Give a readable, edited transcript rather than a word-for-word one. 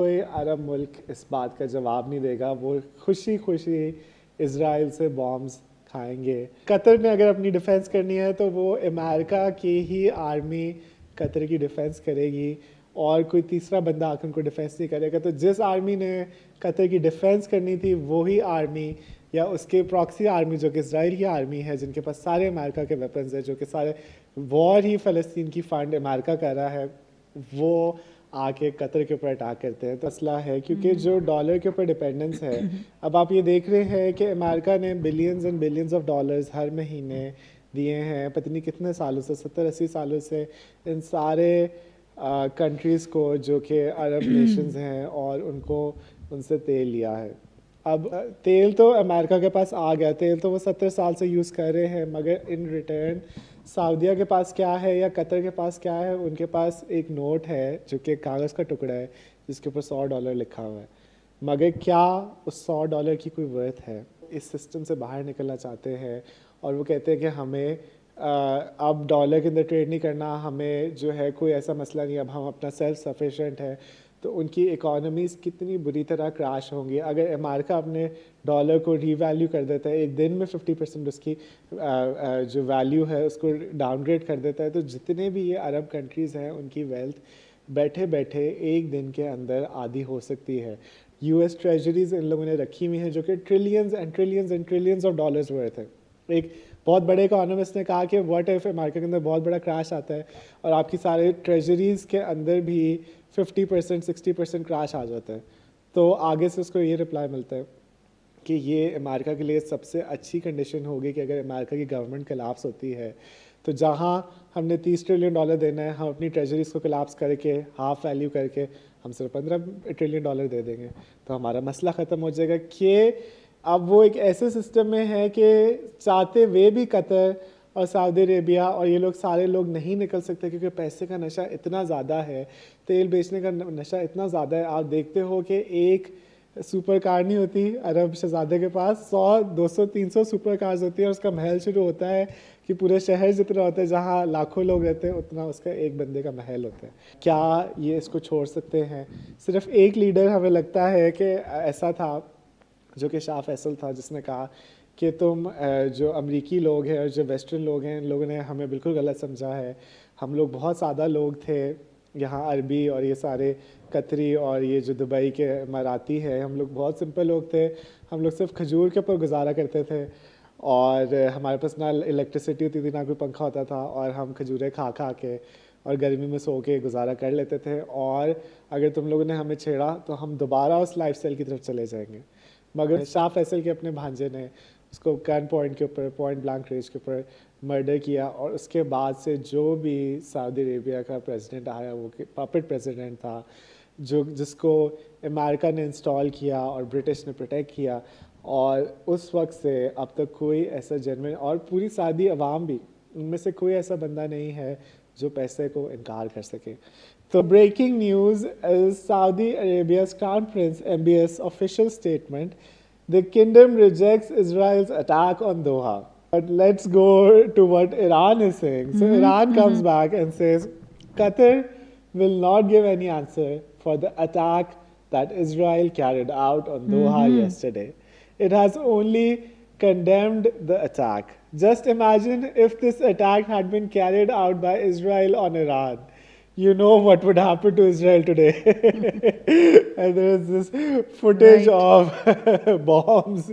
कोई अरब मुल्क इस बात का जवाब नहीं देगा, वो खुशी खुशी इसराइल से बॉम्ब्स खाएंगे। कतर ने अगर अपनी डिफेंस करनी है तो वो अमेरिका की ही आर्मी कतर की डिफेंस करेगी और कोई तीसरा बंदा आकर उनको डिफेंस नहीं करेगा। तो जिस आर्मी ने कतर की डिफेंस करनी थी वही आर्मी या उसके प्रॉक्सी आर्मी जो कि इसराइल की आर्मी है, जिनके पास सारे अमेरिका के वेपन्स है, जो कि सारे वॉर ही फ़लस्तीन की फंड अमेरिका कर रहा है, वो आके कतर के ऊपर अटैक करते हैं। तो मसला है क्योंकि जो डॉलर के ऊपर डिपेंडेंस है, अब आप ये देख रहे हैं कि अमेरिका ने billions and billions of dollars हर महीने दिए हैं, पता नहीं कितने सालों से, 70-80 सालों से इन सारे कंट्रीज़ को जो कि अरब नेशंस हैं, और उनको उनसे तेल लिया है। अब तेल तो अमेरिका के पास आ गया, तेल तो वो 70 साल से यूज़ कर रहे हैं, मगर इन रिटर्न सऊदीया के पास क्या है या कतर के पास क्या है? उनके पास एक नोट है जो कि कागज़ का टुकड़ा है जिसके ऊपर $100 लिखा हुआ है, मगर क्या उस $100 की कोई वर्थ है? इस सिस्टम से बाहर निकलना चाहते हैं और वो कहते हैं कि हमें अब डॉलर के अंदर ट्रेड नहीं करना, हमें जो है कोई ऐसा मसला नहीं, अब हम अपना सेल्फ सफिशेंट है। तो उनकी इकोनॉमीज़ कितनी बुरी तरह क्रैश होंगी अगर अमेरिका अपने डॉलर को रीवैल्यू कर देता है, एक दिन में 50% उसकी जो वैल्यू है उसको डाउनग्रेड कर देता है। तो जितने भी ये अरब कंट्रीज़ हैं उनकी वेल्थ बैठे बैठे एक दिन के अंदर आधी हो सकती है। यूएस ट्रेजरीज इन लोगों ने रखी हुई हैं जो कि trillions and trillions and trillions of dollars worth है। एक बहुत बड़े इकोनॉमिस्ट ने कहा कि व्हाट इफ अमेरिका के अंदर बहुत बड़ा क्रैश आता है और आपकी सारे ट्रेजरीज के अंदर भी 50% 60% क्रैश आ जाता है, तो आगे से उसको ये रिप्लाई मिलता है कि ये अमेरिका के लिए सबसे अच्छी कंडीशन होगी कि अगर अमेरिका की गवर्नमेंट कोलैप्स होती है तो जहाँ हमने $30 ट्रिलियन देना है, हम अपनी ट्रेजरीज को कोलैप्स करके हाफ वैल्यू करके हम सिर्फ $15 ट्रिलियन दे देंगे, तो हमारा मसला ख़त्म हो जाएगा। कि अब वो एक ऐसे सिस्टम में है कि चाहते वे भी कतर और सऊदी अरेबिया और ये लोग सारे लोग नहीं निकल सकते क्योंकि पैसे का नशा इतना ज़्यादा है, तेल बेचने का नशा इतना ज़्यादा है। आप देखते हो कि एक सुपर कार नहीं होती अरब शहजादे के पास, 100 200 300 सुपर कार्स होती है और उसका महल शुरू होता है कि पूरे शहर जितना होता है, जहाँ लाखों लोग रहते हैं उतना उसका एक बंदे का महल होता है। क्या ये इसको छोड़ सकते हैं? सिर्फ एक लीडर हमें लगता है कि ऐसा था जो कि शाह फैसल था, जिसने कहा कि तुम जो अमरीकी लोग हैं और जो वेस्टर्न लोग हैं, इन लोगों ने हमें बिल्कुल गलत समझा है। हम लोग बहुत सादा लोग थे, यहाँ अरबी और ये सारे कतरी और ये जो दुबई के इमाराती है, हम लोग बहुत सिंपल लोग थे। हम लोग सिर्फ खजूर के ऊपर गुजारा करते थे और हमारे पास ना इलेक्ट्रिसिटी होती थी, ना कोई पंखा होता था, और हम खजूरें खा खा के और गर्मी में सो के गुजारा कर लेते थे। और अगर तुम लोगों ने हमें छेड़ा तो हम दोबारा उस लाइफ स्टाइल की तरफ चले जाएंगे। मगर शाह फैसल के अपने भांजे ने उसको गन पॉइंट के ऊपर, पॉइंट ब्लैंक रेंज के ऊपर मर्डर किया, और उसके बाद से जो भी सऊदी अरेबिया का प्रेसिडेंट आया वो पपेट प्रेसिडेंट था, जिसको अमेरिका ने इंस्टॉल किया और ब्रिटिश ने प्रोटेक्ट किया। और उस वक्त से अब तक कोई ऐसा जेन्युइन, और पूरी सऊदी अवाम भी, उनमें से कोई ऐसा बंदा नहीं है जो पैसे को इनकार कर सके। तो breaking news is Saudi Arabia's Crown Prince MBS official statement: the kingdom rejects Israel's attack on Doha. But let's go to what Iran is saying. So Iran comes back and says Qatar will not give any answer for the attack that Israel carried out on Doha yesterday. It has only condemned the attack. Just imagine if this attack had been carried out by Israel on Iran. You know what would happen to Israel today. And there is this footage Right. of bombs